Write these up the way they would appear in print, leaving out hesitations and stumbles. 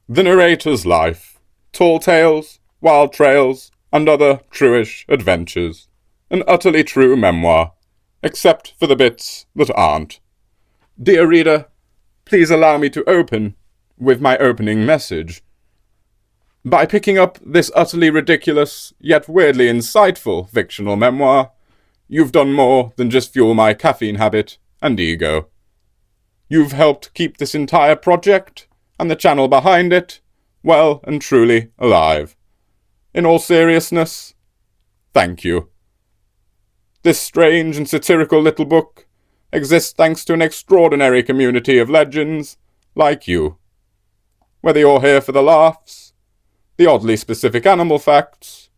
The narrator's life, tall tales, wild trails, and other truish adventures. An utterly true memoir, except for the bits that aren't. Dear reader, please allow me to open with my opening message. By picking up this utterly ridiculous, yet weirdly insightful fictional memoir, you've done more than just fuel my caffeine habit and ego. You've helped keep this entire project, and the channel behind it, well and truly alive. In all seriousness, thank you. This strange and satirical little book exists thanks to an extraordinary community of legends like you. Whether you're here for the laughs, the oddly specific animal facts,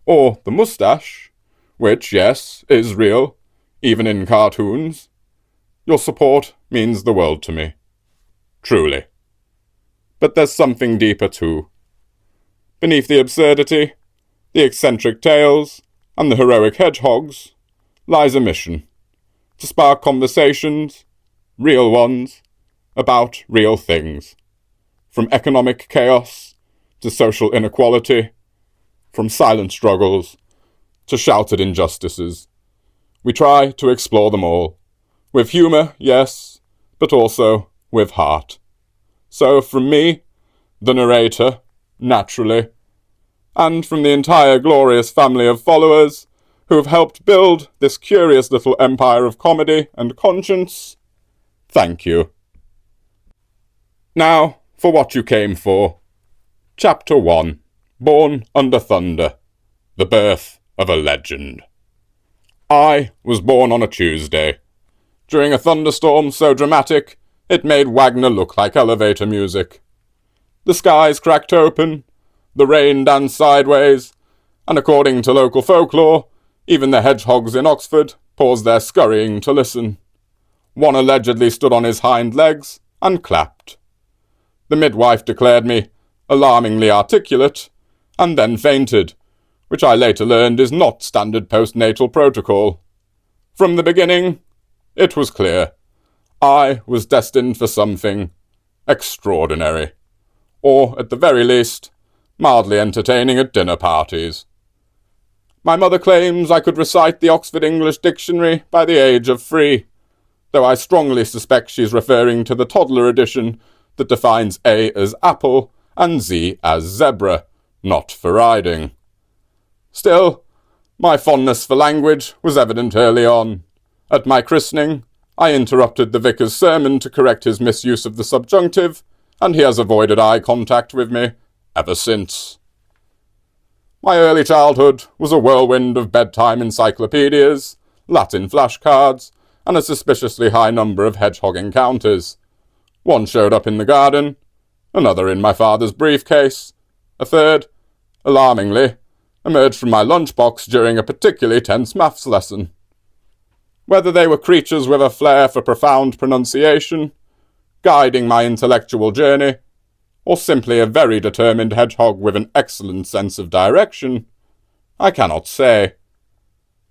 or the moustache, which, yes, is real, even in cartoons, your support means the world to me. Truly. But there's something deeper too. Beneath the absurdity, the eccentric tales, and the heroic hedgehogs, lies a mission. To spark conversations, real ones, about real things. From economic chaos to social inequality, from silent struggles to shouted injustices. We try to explore them all. With humour, yes, but also with heart. So from me, the narrator, naturally, and from the entire glorious family of followers who have helped build this curious little empire of comedy and conscience, thank you. Now, for what you came for. Chapter 1. Born Under Thunder. The Birth of a Legend. I was born on a Tuesday, during a thunderstorm so dramatic it made Wagner look like elevator music. The skies cracked open, the rain danced sideways, and according to local folklore, even the hedgehogs in Oxford paused their scurrying to listen. One allegedly stood on his hind legs and clapped. The midwife declared me alarmingly articulate, and then fainted, which I later learned is not standard postnatal protocol. From the beginning, it was clear. I was destined for something extraordinary, or, at the very least, mildly entertaining at dinner parties. My mother claims I could recite the Oxford English Dictionary by the age of 3, though I strongly suspect she's referring to the toddler edition that defines A as apple and Z as zebra, not for riding. Still, my fondness for language was evident early on. At my christening, I interrupted the vicar's sermon to correct his misuse of the subjunctive, and he has avoided eye contact with me ever since. My early childhood was a whirlwind of bedtime encyclopedias, Latin flashcards, and a suspiciously high number of hedgehog encounters. One showed up in the garden, another in my father's briefcase, a third, alarmingly, emerged from my lunchbox during a particularly tense maths lesson. Whether they were creatures with a flair for profound pronunciation, guiding my intellectual journey, or simply a very determined hedgehog with an excellent sense of direction, I cannot say.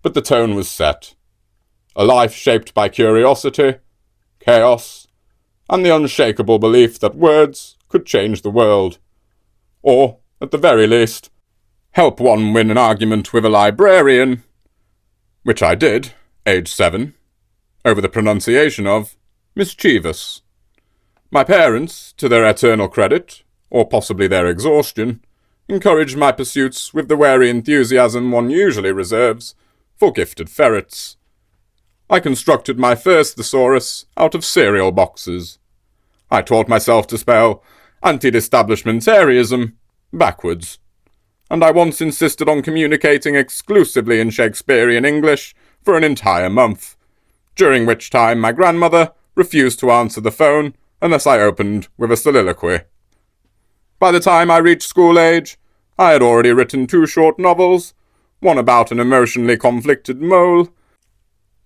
But the tone was set. A life shaped by curiosity, chaos, and the unshakable belief that words could change the world. Or, at the very least, help one win an argument with a librarian, which I did, age 7, over the pronunciation of mischievous. My parents, to their eternal credit, or possibly their exhaustion, encouraged my pursuits with the wary enthusiasm one usually reserves for gifted ferrets. I constructed my first thesaurus out of cereal boxes. I taught myself to spell anti-establishmentarianism backwards, and I once insisted on communicating exclusively in Shakespearean English for an entire month, during which time my grandmother refused to answer the phone unless I opened with a soliloquy. By the time I reached school age, I had already written 2 short novels, one about an emotionally conflicted mole,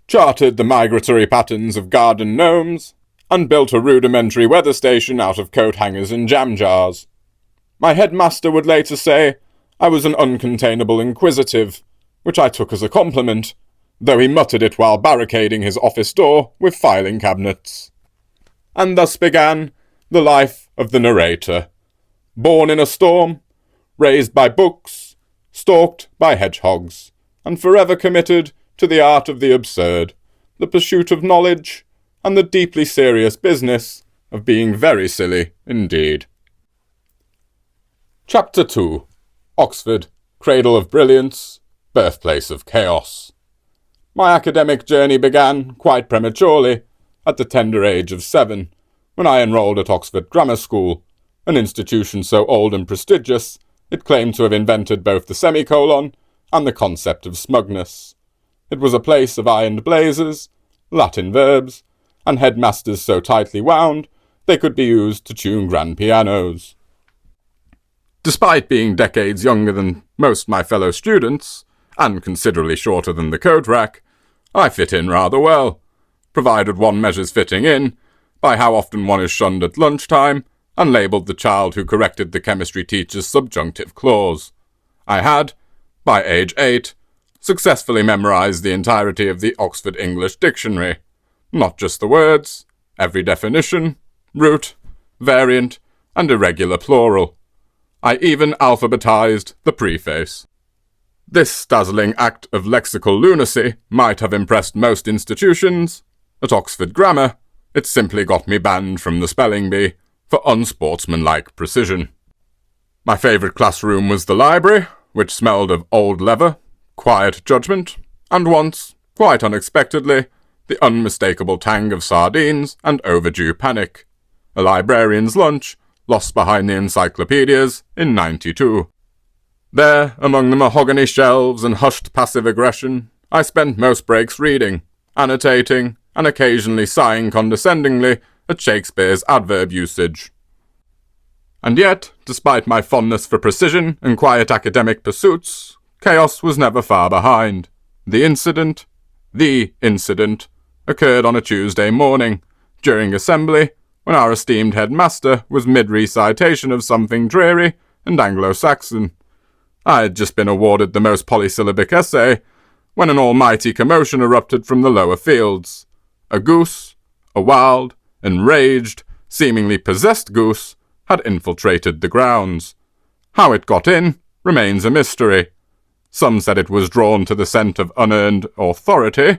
charted the migratory patterns of garden gnomes, and built a rudimentary weather station out of coat hangers and jam jars. My headmaster would later say I was an uncontainable inquisitive, which I took as a compliment, though he muttered it while barricading his office door with filing cabinets. And thus began the life of the narrator, Born in a storm, raised by books, stalked by hedgehogs, and forever committed to the art of the absurd, the pursuit of knowledge, and the deeply serious business of being very silly indeed. Chapter 2. Oxford, Cradle of Brilliance, Birthplace of Chaos. My academic journey began, quite prematurely, at the tender age of 7, when I enrolled at Oxford Grammar School, an institution so old and prestigious it claimed to have invented both the semicolon and the concept of smugness. It was a place of ironed blazers, Latin verbs, and headmasters so tightly wound they could be used to tune grand pianos. Despite being decades younger than most my fellow students, and considerably shorter than the coat rack, I fit in rather well, provided one measures fitting in by how often one is shunned at lunchtime and labelled the child who corrected the chemistry teacher's subjunctive clause. I had, by age 8, successfully memorised the entirety of the Oxford English Dictionary, not just the words, every definition, root, variant, and irregular plural. I even alphabetised the preface. This dazzling act of lexical lunacy might have impressed most institutions. At Oxford Grammar, it simply got me banned from the spelling bee for unsportsmanlike precision. My favourite classroom was the library, which smelled of old leather, quiet judgment, and once, quite unexpectedly, the unmistakable tang of sardines and overdue panic. A librarian's lunch, lost behind the encyclopedias in '92. There, among the mahogany shelves and hushed passive aggression, I spent most breaks reading, annotating, and occasionally sighing condescendingly at Shakespeare's adverb usage. And yet, despite my fondness for precision and quiet academic pursuits, chaos was never far behind. The incident, occurred on a Tuesday morning, during assembly, when our esteemed headmaster was mid-recitation of something dreary and Anglo-Saxon. I had just been awarded the most polysyllabic essay, when an almighty commotion erupted from the lower fields. A goose, a wild, enraged, seemingly possessed goose, had infiltrated the grounds. How it got in remains a mystery. Some said it was drawn to the scent of unearned authority.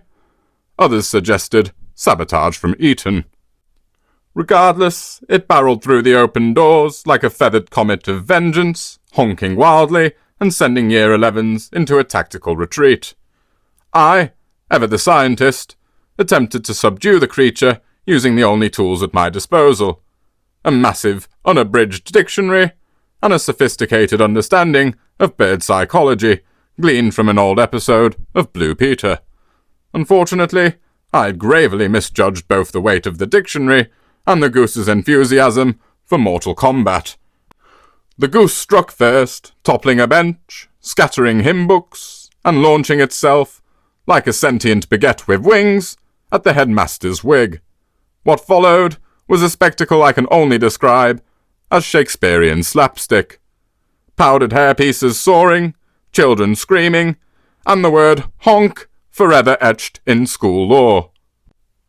Others suggested sabotage from Eton. Regardless, it barreled through the open doors like a feathered comet of vengeance, honking wildly and sending Year 11s into a tactical retreat. I, ever the scientist, attempted to subdue the creature using the only tools at my disposal: a massive, unabridged dictionary, and a sophisticated understanding of bird psychology, gleaned from an old episode of Blue Peter. Unfortunately, I had gravely misjudged both the weight of the dictionary and the goose's enthusiasm for mortal combat. The goose struck first, toppling a bench, scattering hymn books, and launching itself, like a sentient baguette with wings, at the headmaster's wig. What followed was a spectacle I can only describe as Shakespearean slapstick. Powdered hairpieces soaring, children screaming, and the word honk forever etched in school lore.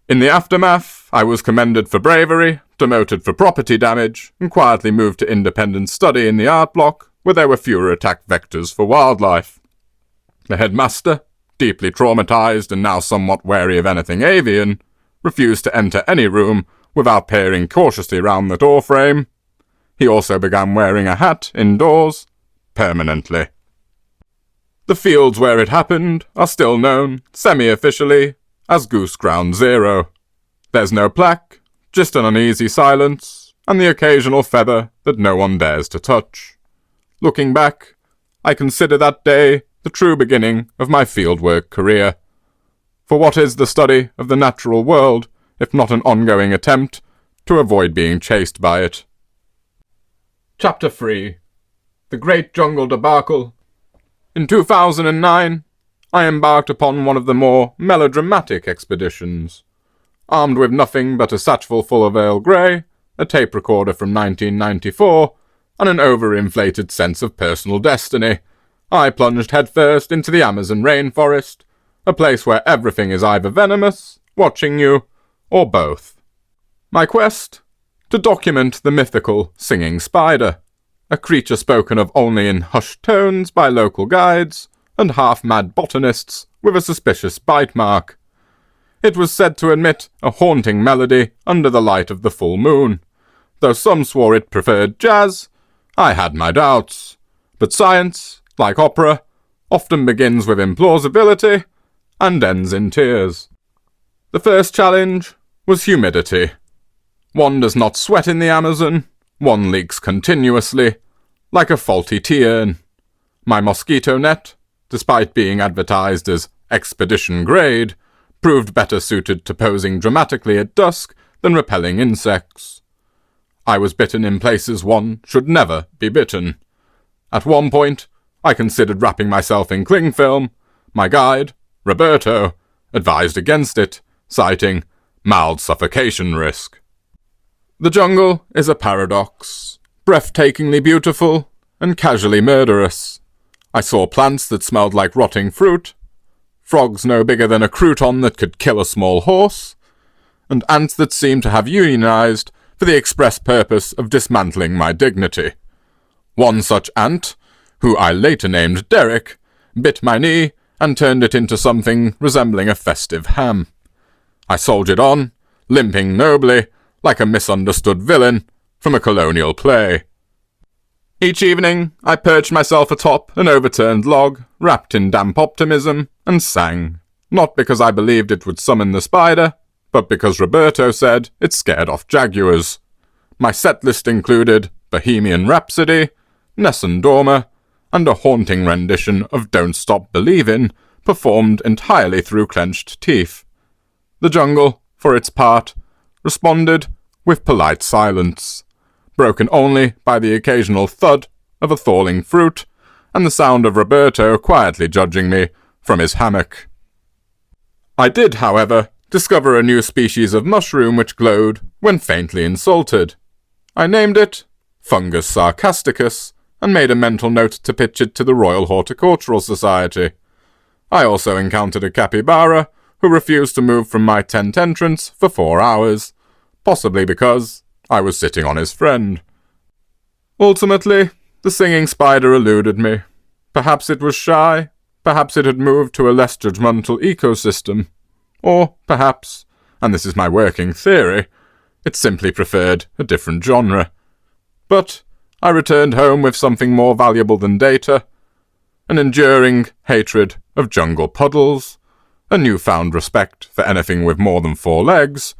In the aftermath, I was commended for bravery, demoted for property damage, and quietly moved to independent study in the art block, where there were fewer attack vectors for wildlife. The headmaster, deeply traumatized and now somewhat wary of anything avian, refused to enter any room without peering cautiously round the doorframe. He also began wearing a hat indoors, permanently. The fields where it happened are still known, semi-officially, as Goose Ground Zero. There's no plaque, just an uneasy silence, and the occasional feather that no one dares to touch. Looking back, I consider that day the true beginning of my fieldwork career. For what is the study of the natural world, if not an ongoing attempt to avoid being chased by it? Chapter 3. The Great Jungle Debacle. In 2009, I embarked upon one of the more melodramatic expeditions. Armed with nothing but a satchel full of Earl Grey, a tape recorder from 1994, and an overinflated sense of personal destiny, I plunged headfirst into the Amazon rainforest, a place where everything is either venomous, watching you, or both. My quest? To document the mythical singing spider. a creature spoken of only in hushed tones by local guides and half-mad botanists with a suspicious bite mark. It was said to emit a haunting melody under the light of the full moon. Though some swore it preferred jazz, I had my doubts. But science, like opera, often begins with implausibility and ends in tears. The first challenge was humidity. One does not sweat in the Amazon, one leaks continuously, like a faulty tea urn. My mosquito net, despite being advertised as expedition grade, proved better suited to posing dramatically at dusk than repelling insects. I was bitten in places one should never be bitten. At one point, I considered wrapping myself in cling film. My guide, Roberto, advised against it, citing mild suffocation risk. The jungle is a paradox, breathtakingly beautiful and casually murderous. I saw plants that smelled like rotting fruit, frogs no bigger than a crouton that could kill a small horse, and ants that seemed to have unionized for the express purpose of dismantling my dignity. One such ant, who I later named Derek, bit my knee and turned it into something resembling a festive ham. I soldiered on, limping nobly, like a misunderstood villain from a colonial play. Each evening, I perched myself atop an overturned log, wrapped in damp optimism, and sang, not because I believed it would summon the spider, but because Roberto said it scared off jaguars. My set list included Bohemian Rhapsody, Nessun Dorma, and a haunting rendition of Don't Stop Believin', performed entirely through clenched teeth. The jungle, for its part, responded with polite silence, broken only by the occasional thud of a falling fruit and the sound of Roberto quietly judging me from his hammock. I did, however, discover a new species of mushroom which glowed when faintly insulted. I named it Fungus sarcasticus and made a mental note to pitch it to the Royal Horticultural Society. I also encountered a capybara who refused to move from my tent entrance for 4 hours, possibly because I was sitting on his friend. Ultimately, the singing spider eluded me. Perhaps it was shy, perhaps it had moved to a less judgmental ecosystem, or perhaps, and this is my working theory, it simply preferred a different genre. But I returned home with something more valuable than data, an enduring hatred of jungle puddles, a newfound respect for anything with more than 4 legs,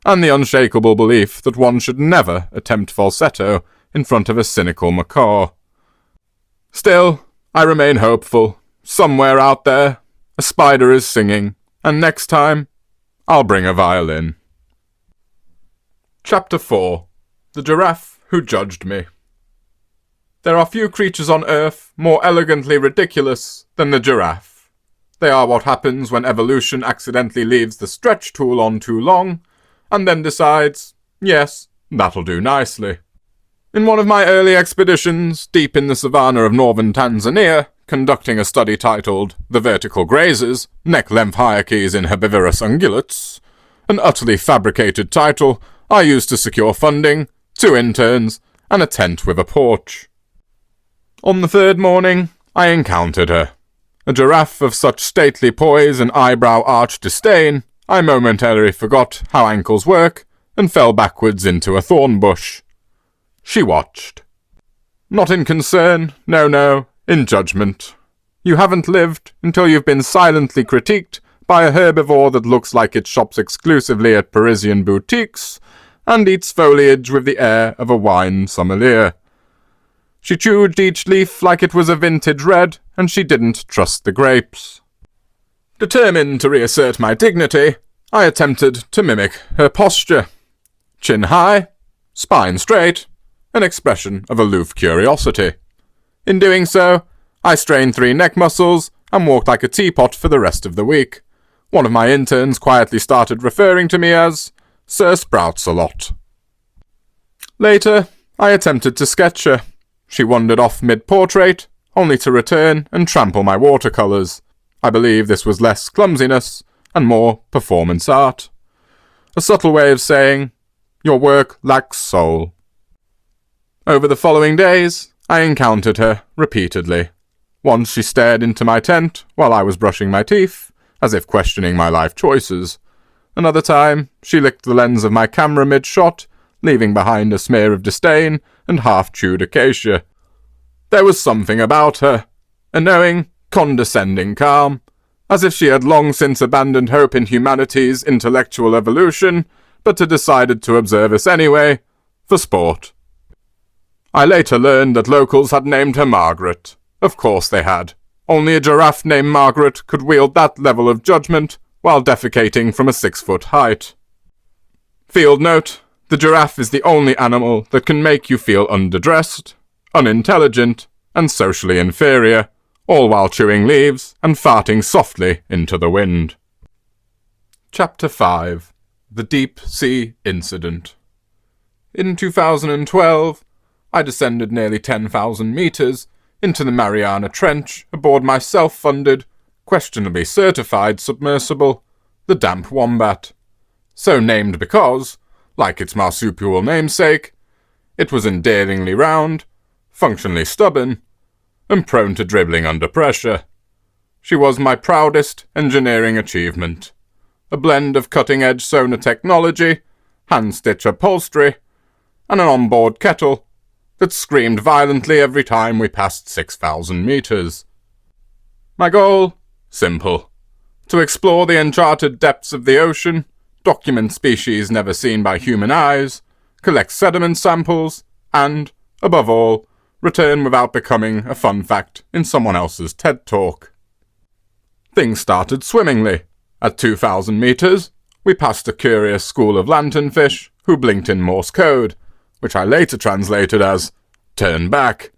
and the unshakable belief that one should never attempt falsetto in front of a cynical macaw. Still, I remain hopeful. Somewhere out there, a spider is singing, and next time, I'll bring a violin. Chapter 4. The Giraffe Who Judged Me. There are few creatures on Earth more elegantly ridiculous than the giraffe. They are what happens when evolution accidentally leaves the stretch tool on too long, and then decides, yes, that'll do nicely. In one of my early expeditions, deep in the savannah of northern Tanzania, conducting a study titled The Vertical Grazers, Neck-Length Hierarchies in Herbivorous Ungulates, an utterly fabricated title I used to secure funding, 2 interns, and a tent with a porch. On the 3rd morning, I encountered her. A giraffe of such stately poise and eyebrow-arched disdain, I momentarily forgot how ankles work and fell backwards into a thorn bush. She watched. Not in concern, no, in judgment. You haven't lived until you've been silently critiqued by a herbivore that looks like it shops exclusively at Parisian boutiques and eats foliage with the air of a wine sommelier. She chewed each leaf like it was a vintage red, and she didn't trust the grapes. Determined to reassert my dignity, I attempted to mimic her posture. Chin high, spine straight, an expression of aloof curiosity. In doing so, I strained 3 neck muscles and walked like a teapot for the rest of the week. One of my interns quietly started referring to me as Sir Sprouts-a-lot. Later, I attempted to sketch her. She wandered off mid-portrait, only to return and trample my watercolours. I believe this was less clumsiness and more performance art. A subtle way of saying, your work lacks soul. Over the following days, I encountered her repeatedly. Once she stared into my tent while I was brushing my teeth, as if questioning my life choices. Another time, she licked the lens of my camera mid-shot, leaving behind a smear of disdain and half-chewed acacia. There was something about her, a knowing, condescending calm, as if she had long since abandoned hope in humanity's intellectual evolution, but had decided to observe us anyway, for sport. I later learned that locals had named her Margaret. Of course they had. Only a giraffe named Margaret could wield that level of judgment while defecating from a 6-foot height. Field note: the giraffe is the only animal that can make you feel underdressed, unintelligent, and socially inferior, all while chewing leaves and farting softly into the wind. Chapter 5. The Deep Sea Incident. In 2012, I descended nearly 10,000 meters into the Mariana Trench aboard my self-funded, questionably certified submersible, the Damp Wombat. So named because, like its marsupial namesake, it was endearingly round, functionally stubborn, and prone to dribbling under pressure. She was my proudest engineering achievement, a blend of cutting-edge sonar technology, hand-stitch upholstery, and an onboard kettle that screamed violently every time we passed 6,000 meters. My goal? Simple. To explore the uncharted depths of the ocean, document species never seen by human eyes, collect sediment samples, and, above all, return without becoming a fun fact in someone else's TED Talk. Things started swimmingly. At 2,000 meters, we passed a curious school of lanternfish who blinked in Morse code, which I later translated as, "turn back."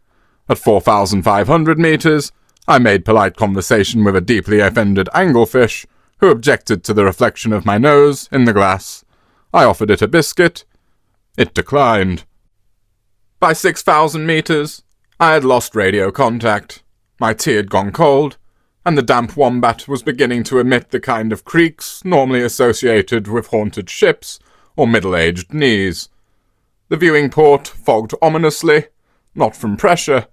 At 4,500 meters, I made polite conversation with a deeply offended anglefish who objected to the reflection of my nose in the glass. I offered it a biscuit. It declined. By 6,000 meters, I had lost radio contact. My tea had gone cold, and the Damp Wombat was beginning to emit the kind of creaks normally associated with haunted ships or middle-aged knees. The viewing port fogged ominously, not from pressure,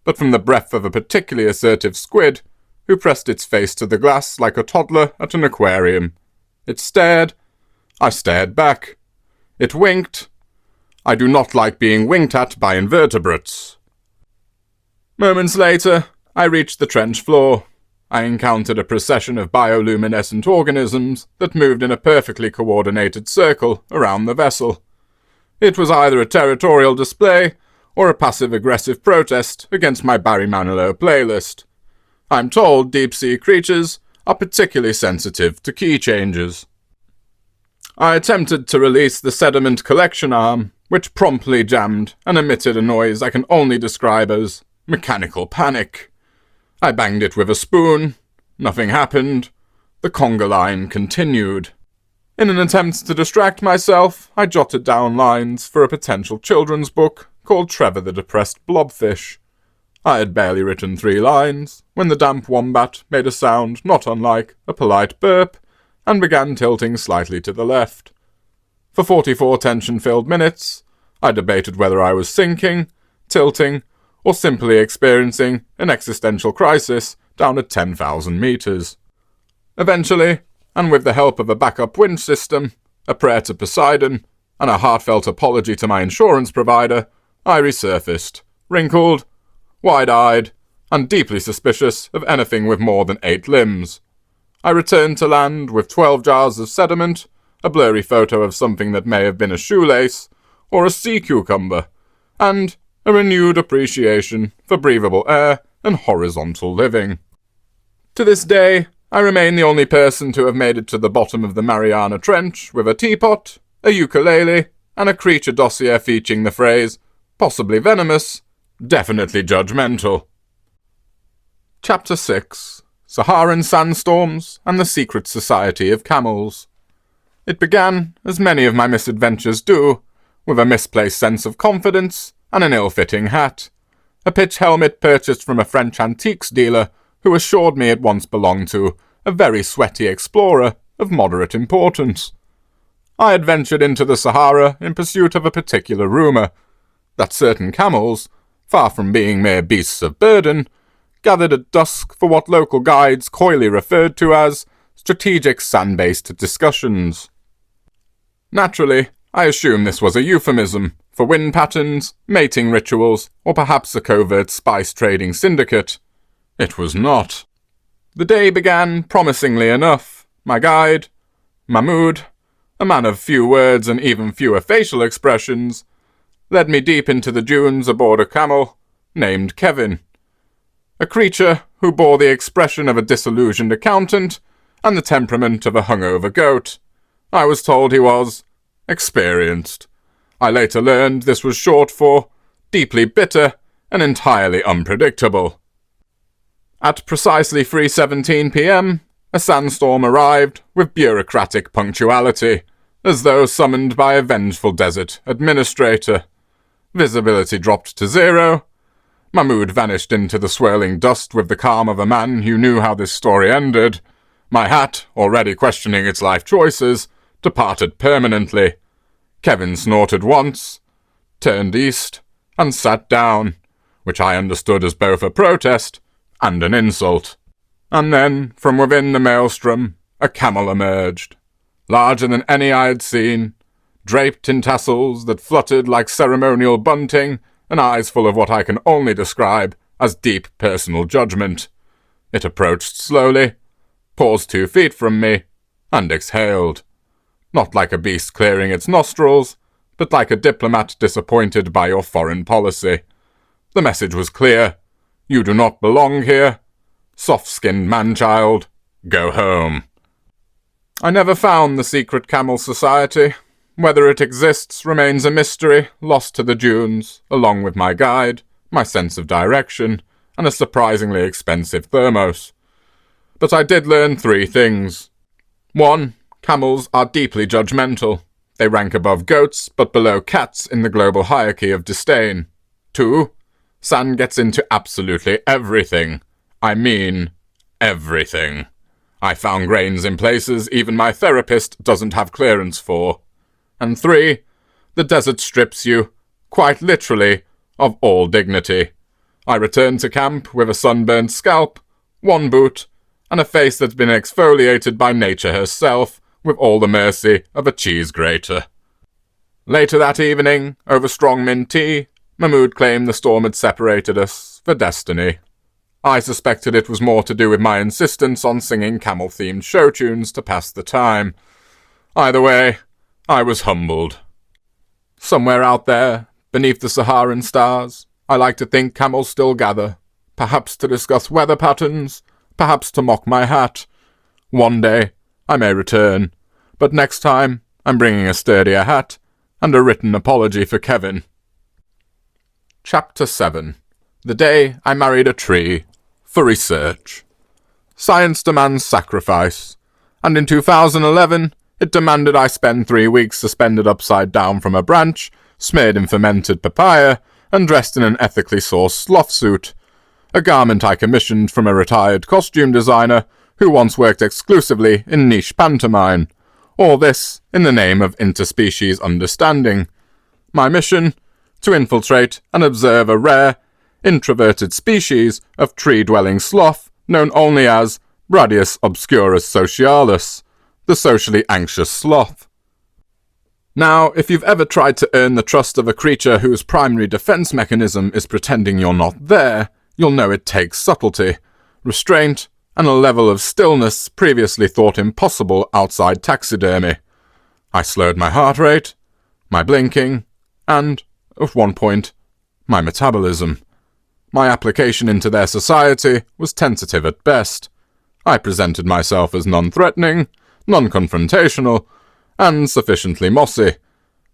but from the breath of a particularly assertive squid, who pressed its face to the glass like a toddler at an aquarium. It stared. I stared back. It winked. I do not like being winked at by invertebrates. Moments later, I reached the trench floor. I encountered a procession of bioluminescent organisms that moved in a perfectly coordinated circle around the vessel. It was either a territorial display or a passive-aggressive protest against my Barry Manilow playlist. I'm told deep-sea creatures are particularly sensitive to key changes. I attempted to release the sediment collection arm, which promptly jammed and emitted a noise I can only describe as mechanical panic. I banged it with a spoon. Nothing happened. The conga line continued. In an attempt to distract myself, I jotted down lines for a potential children's book called Trevor the Depressed Blobfish. I had barely written 3 lines when the Damp Wombat made a sound not unlike a polite burp and began tilting slightly to the left. For 44 tension-filled minutes, I debated whether I was sinking, tilting, or simply experiencing an existential crisis down at 10,000 meters. Eventually, and with the help of a backup winch system, a prayer to Poseidon, and a heartfelt apology to my insurance provider, I resurfaced, wrinkled, wide-eyed, and deeply suspicious of anything with more than 8 limbs. I returned to land with 12 jars of sediment, a blurry photo of something that may have been a shoelace, or a sea cucumber, and a renewed appreciation for breathable air and horizontal living. To this day, I remain the only person to have made it to the bottom of the Mariana Trench with a teapot, a ukulele, and a creature dossier featuring the phrase, possibly venomous, definitely judgmental. Chapter 6. Saharan Sandstorms and the Secret Society of Camels. It began, as many of my misadventures do, with a misplaced sense of confidence and an ill-fitting hat, a pitch helmet purchased from a French antiques dealer who assured me it once belonged to a very sweaty explorer of moderate importance. I had ventured into the Sahara in pursuit of a particular rumour, that certain camels, far from being mere beasts of burden, gathered at dusk for what local guides coyly referred to as strategic sand-based discussions. Naturally, I assumed this was a euphemism for wind patterns, mating rituals, or perhaps a covert spice trading syndicate. It was not. The day began promisingly enough. My guide, Mahmoud, a man of few words and even fewer facial expressions, led me deep into the dunes aboard a camel named Kevin, a creature who bore the expression of a disillusioned accountant and the temperament of a hungover goat. I was told he was experienced. I later learned this was short for deeply bitter and entirely unpredictable. At precisely 3:17 p.m., a sandstorm arrived with bureaucratic punctuality, as though summoned by a vengeful desert administrator. Visibility dropped to 0. Mahmoud vanished into the swirling dust with the calm of a man who knew how this story ended. My hat, already questioning its life choices, departed permanently. Kevin snorted once, turned east, and sat down, which I understood as both a protest and an insult. And then, from within the maelstrom, a camel emerged, larger than any I had seen, draped in tassels that fluttered like ceremonial bunting, and eyes full of what I can only describe as deep personal judgment. It approached slowly, paused 2 feet from me, and exhaled. Not like a beast clearing its nostrils, but like a diplomat disappointed by your foreign policy. The message was clear. You do not belong here. Soft-skinned man-child, go home. I never found the secret camel society. Whether it exists remains a mystery, lost to the dunes, along with my guide, my sense of direction, and a surprisingly expensive thermos. But I did learn 3 things. 1. Camels are deeply judgmental. They rank above goats, but below cats in the global hierarchy of disdain. 2. Sand gets into absolutely everything. I mean, everything. I found grains in places even my therapist doesn't have clearance for. And 3. The desert strips you, quite literally, of all dignity. I returned to camp with a sunburnt scalp, 1 boot, and a face that's been exfoliated by nature herself with all the mercy of a cheese grater. Later that evening, over strong mint tea, Mahmoud claimed the storm had separated us for destiny. I suspected it was more to do with my insistence on singing camel-themed show tunes to pass the time. Either way, I was humbled. Somewhere out there, beneath the Saharan stars, I like to think camels still gather, perhaps to discuss weather patterns, perhaps to mock my hat. One day, I may return, but next time, I'm bringing a sturdier hat and a written apology for Kevin. Chapter 7. The Day I Married a Tree. For research. Science demands sacrifice, and in 2011, it demanded I spend 3 weeks suspended upside down from a branch, smeared in fermented papaya, and dressed in an ethically sourced sloth suit, a garment I commissioned from a retired costume designer who once worked exclusively in niche pantomime. All this in the name of interspecies understanding. My mission? To infiltrate and observe a rare, introverted species of tree-dwelling sloth known only as Radius obscurus socialis, the socially anxious sloth. Now, if you've ever tried to earn the trust of a creature whose primary defense mechanism is pretending you're not there, you'll know it takes subtlety, restraint, and a level of stillness previously thought impossible outside taxidermy. I slowed my heart rate, my blinking, and, at one point, my metabolism. My application into their society was tentative at best. I presented myself as non-threatening, non-confrontational, and sufficiently mossy.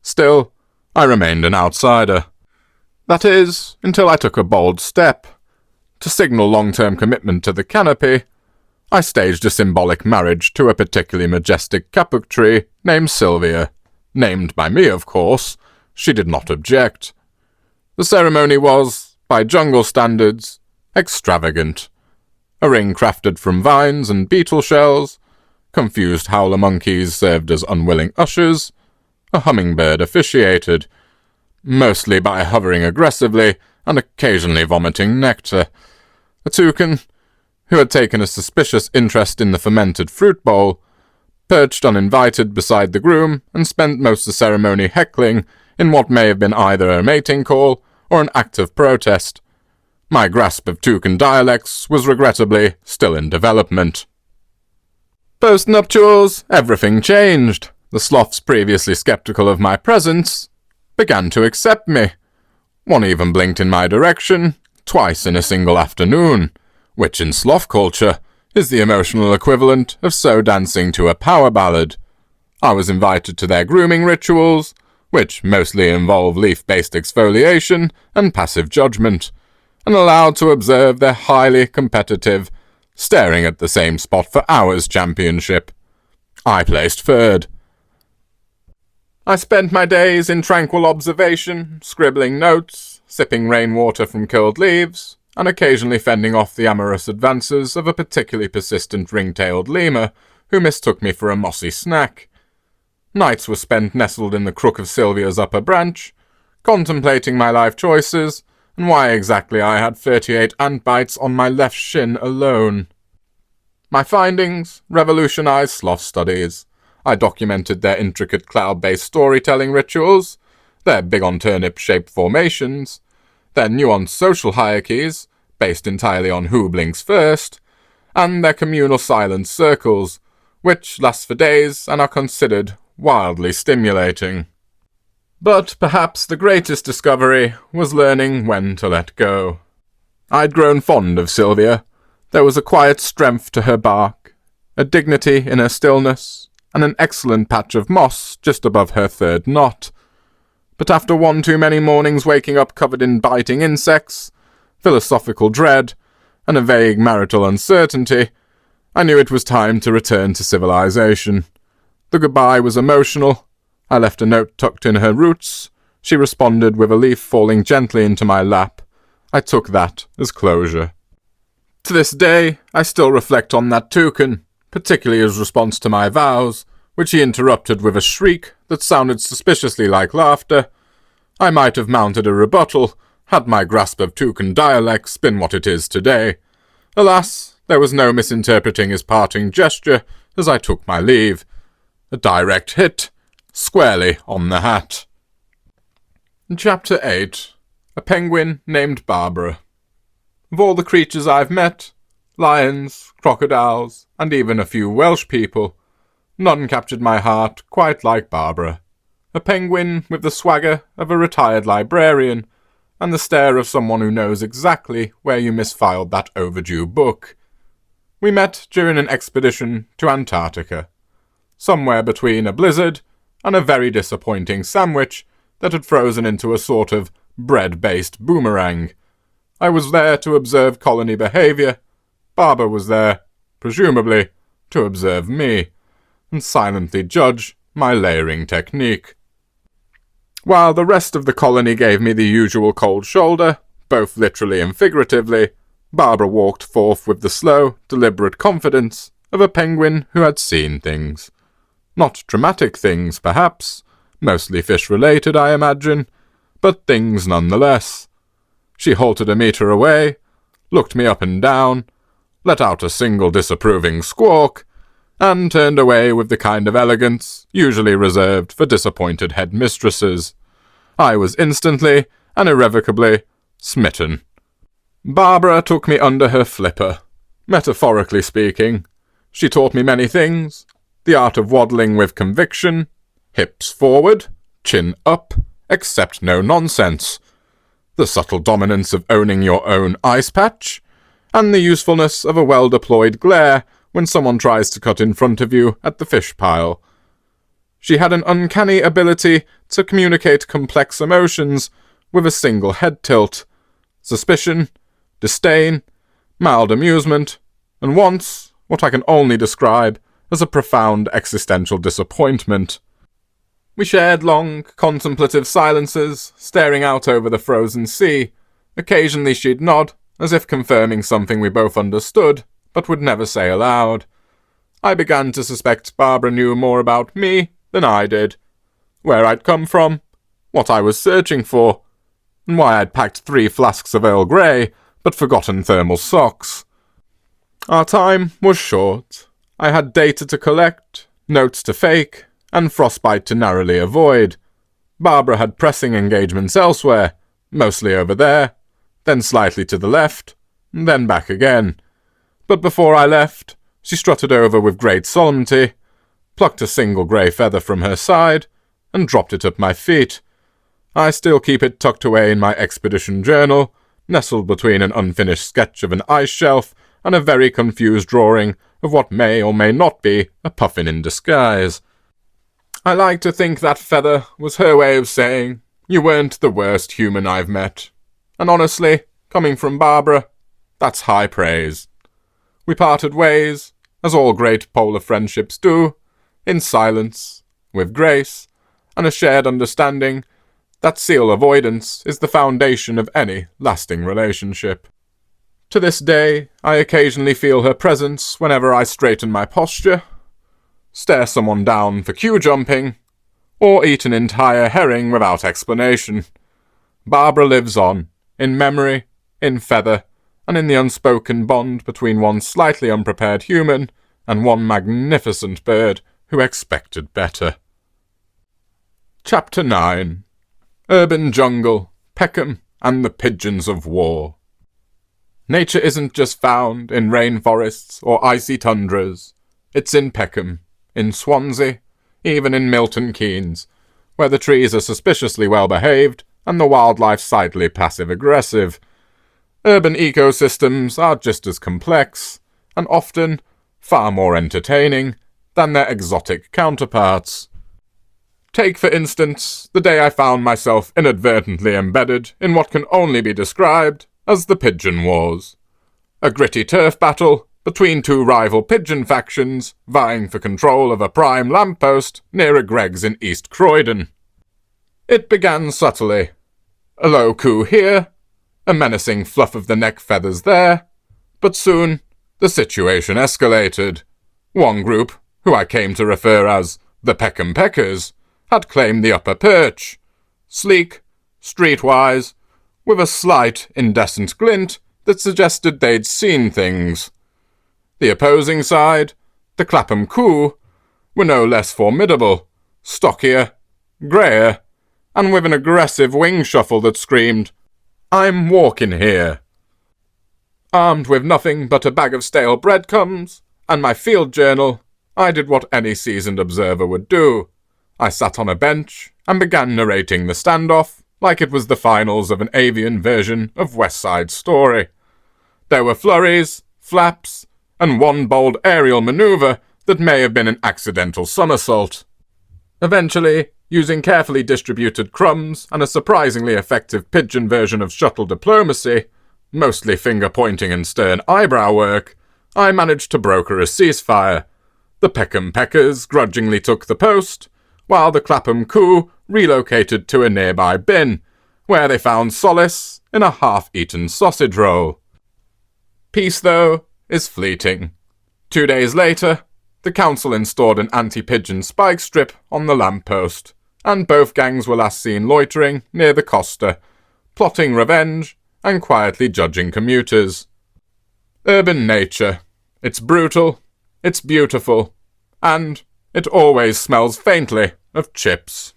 Still, I remained an outsider. That is, until I took a bold step. To signal long-term commitment to the canopy, I staged a symbolic marriage to a particularly majestic kapuk tree named Sylvia. Named by me, of course. She did not object. The ceremony was, by jungle standards, extravagant. A ring crafted from vines and beetle shells, confused howler monkeys served as unwilling ushers, a hummingbird officiated. mostly by hovering aggressively and occasionally vomiting nectar. A toucan, who had taken a suspicious interest in the fermented fruit bowl, perched uninvited beside the groom and spent most of the ceremony heckling in what may have been either a mating call or an act of protest. My grasp of toucan dialects was regrettably still in development. Post-nuptials, everything changed. The sloths previously sceptical of my presence began to accept me. One even blinked in my direction, twice in a single afternoon, which in sloth culture is the emotional equivalent of so dancing to a power ballad. I was invited to their grooming rituals, which mostly involve leaf-based exfoliation and passive judgment, and allowed to observe their highly competitive, staring at the same spot for hours championship. I placed third. I spent my days in tranquil observation, scribbling notes, sipping rainwater from curled leaves, and occasionally fending off the amorous advances of a particularly persistent ring-tailed lemur who mistook me for a mossy snack. Nights were spent nestled in the crook of Sylvia's upper branch, contemplating my life choices and why exactly I had 38 ant bites on my left shin alone. My findings revolutionized sloth studies. I documented their intricate cloud-based storytelling rituals, their big-on-turnip-shaped formations, their nuanced social hierarchies, based entirely on who blinks first, and their communal silent circles, which last for days and are considered wildly stimulating. But perhaps the greatest discovery was learning when to let go. I'd grown fond of Sylvia. There was a quiet strength to her bark, a dignity in her stillness, and an excellent patch of moss just above her third knot. But after one too many mornings waking up covered in biting insects, philosophical dread, and a vague marital uncertainty, I knew it was time to return to civilization. The goodbye was emotional. I left a note tucked in her roots. She responded with a leaf falling gently into my lap. I took that as closure. To this day, I still reflect on that toucan, particularly his response to my vows, which he interrupted with a shriek that sounded suspiciously like laughter. I might have mounted a rebuttal, had my grasp of toucan dialects been what it is today. Alas, there was no misinterpreting his parting gesture as I took my leave. A direct hit, squarely on the hat. Chapter 8. A Penguin Named Barbara. Of all the creatures I've met, lions, crocodiles, and even a few Welsh people, none captured my heart quite like Barbara. A penguin with the swagger of a retired librarian, and the stare of someone who knows exactly where you misfiled that overdue book. We met during an expedition to Antarctica, somewhere between a blizzard and a very disappointing sandwich that had frozen into a sort of bread-based boomerang. I was there to observe colony behaviour. Barbara was there, presumably, to observe me, and silently judge my layering technique. While the rest of the colony gave me the usual cold shoulder, both literally and figuratively, Barbara walked forth with the slow, deliberate confidence of a penguin who had seen things. Not dramatic things, perhaps, mostly fish-related, I imagine, but things nonetheless. She halted a metre away, looked me up and down, let out a single disapproving squawk, and turned away with the kind of elegance usually reserved for disappointed headmistresses. I was instantly and irrevocably smitten. Barbara took me under her flipper. Metaphorically speaking, she taught me many things: the art of waddling with conviction, hips forward, chin up, accept no nonsense, the subtle dominance of owning your own ice patch, and the usefulness of a well-deployed glare when someone tries to cut in front of you at the fish pile. She had an uncanny ability to communicate complex emotions with a single head tilt: suspicion, disdain, mild amusement, and once, what I can only describe as a profound existential disappointment. We shared long, contemplative silences, staring out over the frozen sea. Occasionally she'd nod, as if confirming something we both understood, but would never say aloud. I began to suspect Barbara knew more about me than I did. Where I'd come from, what I was searching for, and why I'd packed 3 flasks of Earl Grey, but forgotten thermal socks. Our time was short. I had data to collect, notes to fake, and frostbite to narrowly avoid. Barbara had pressing engagements elsewhere, mostly over there, then slightly to the left, then back again. But before I left, she strutted over with great solemnity, plucked a single grey feather from her side, and dropped it at my feet. I still keep it tucked away in my expedition journal, nestled between an unfinished sketch of an ice shelf and a very confused drawing of what may or may not be a puffin in disguise. I like to think that feather was her way of saying, "You weren't the worst human I've met." And honestly, coming from Barbara, that's high praise. We parted ways, as all great polar friendships do, in silence, with grace, and a shared understanding that seal avoidance is the foundation of any lasting relationship. To this day, I occasionally feel her presence whenever I straighten my posture, stare someone down for queue jumping, or eat an entire herring without explanation. Barbara lives on, in memory, in feather, and in the unspoken bond between one slightly unprepared human and one magnificent bird who expected better. Chapter 9. Urban Jungle, Peckham, and the Pigeons of War. Nature isn't just found in rainforests or icy tundras. It's in Peckham, in Swansea, even in Milton Keynes, where the trees are suspiciously well-behaved and the wildlife sidely passive-aggressive. Urban ecosystems are just as complex, and often far more entertaining, than their exotic counterparts. Take, for instance, the day I found myself inadvertently embedded in what can only be described as the Pigeon Wars. A gritty turf battle between 2 rival pigeon factions vying for control of a prime lamppost near a Greggs in East Croydon. It began subtly. A low coo here, a menacing fluff of the neck feathers there, but soon the situation escalated. One group, who I came to refer as the Peckham Peckers, had claimed the upper perch, sleek, streetwise, with a slight, indecent glint that suggested they'd seen things. The opposing side, the Clapham Coo, were no less formidable, stockier, greyer, and with an aggressive wing shuffle that screamed, "I'm walking here." Armed with nothing but a bag of stale breadcrumbs and my field journal, I did what any seasoned observer would do. I sat on a bench and began narrating the standoff like it was the finals of an avian version of West Side Story. There were flurries, flaps, and one bold aerial maneuver that may have been an accidental somersault. Eventually, using carefully distributed crumbs and a surprisingly effective pigeon version of shuttle diplomacy, mostly finger-pointing and stern eyebrow work, I managed to broker a ceasefire. The Peckham Peckers grudgingly took the post, while the Clapham Coo relocated to a nearby bin, where they found solace in a half-eaten sausage roll. Peace, though, is fleeting. 2 days later, the council installed an anti-pigeon spike strip on the lamppost, and both gangs were last seen loitering near the Costa, plotting revenge and quietly judging commuters. Urban nature. It's brutal, it's beautiful, and it always smells faintly of chips.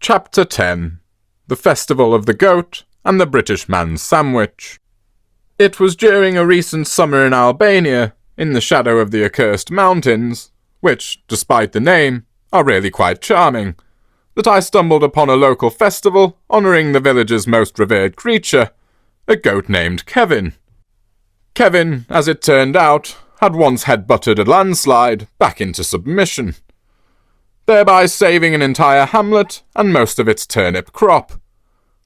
Chapter 10. The Festival of the Goat and the British Man's Sandwich. It was during a recent summer in Albania, in the shadow of the accursed mountains, which, despite the name, are really quite charming, that I stumbled upon a local festival honouring the village's most revered creature, a goat named Kevin. Kevin, as it turned out, had once headbutted a landslide back into submission, thereby saving an entire hamlet and most of its turnip crop.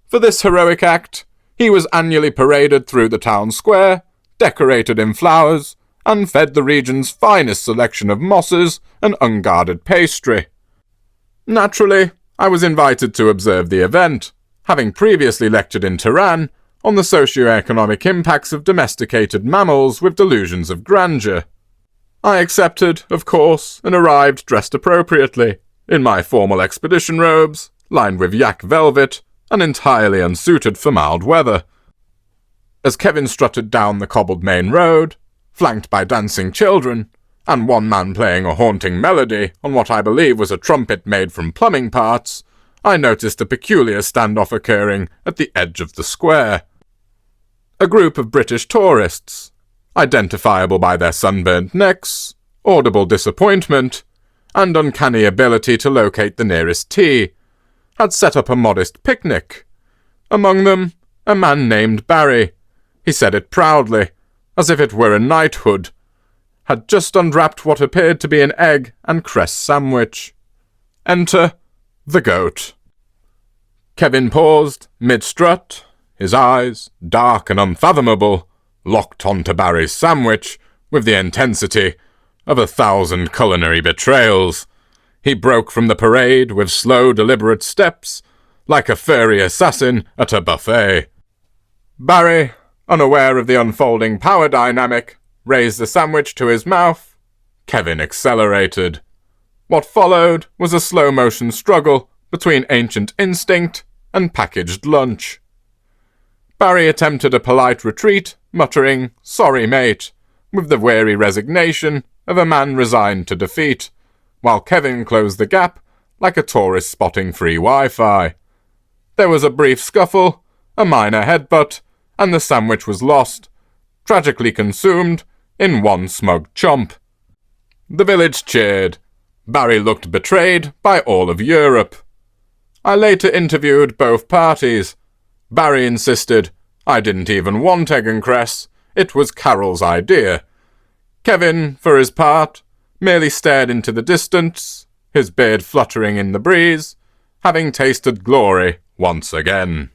For this heroic act, he was annually paraded through the town square, decorated in flowers, and fed the region's finest selection of mosses and unguarded pastry. Naturally, I was invited to observe the event, having previously lectured in Tehran on the socio-economic impacts of domesticated mammals with delusions of grandeur. I accepted, of course, and arrived dressed appropriately, in my formal expedition robes, lined with yak velvet and entirely unsuited for mild weather. As Kevin strutted down the cobbled main road, flanked by dancing children, and one man playing a haunting melody on what I believe was a trumpet made from plumbing parts, I noticed a peculiar standoff occurring at the edge of the square. A group of British tourists, identifiable by their sunburnt necks, audible disappointment, and uncanny ability to locate the nearest tea, had set up a modest picnic. Among them, a man named Barry. He said it proudly, as if it were a knighthood, had just unwrapped what appeared to be an egg and cress sandwich. Enter the goat. Kevin paused mid-strut, his eyes, dark and unfathomable, locked onto Barry's sandwich with the intensity of 1,000 culinary betrayals. He broke from the parade with slow, deliberate steps, like a furry assassin at a buffet. Barry, unaware of the unfolding power dynamic, raised the sandwich to his mouth. Kevin accelerated. What followed was a slow-motion struggle between ancient instinct and packaged lunch. Barry attempted a polite retreat, muttering, "Sorry, mate," with the weary resignation of a man resigned to defeat, while Kevin closed the gap like a tourist spotting free Wi-Fi. There was a brief scuffle, a minor headbutt, and the sandwich was lost, tragically consumed in one smug chomp. The village cheered. Barry looked betrayed by all of Europe. I later interviewed both parties. Barry insisted, "I didn't even want egg and cress. It was Carol's idea." Kevin, for his part, merely stared into the distance, his beard fluttering in the breeze, having tasted glory once again.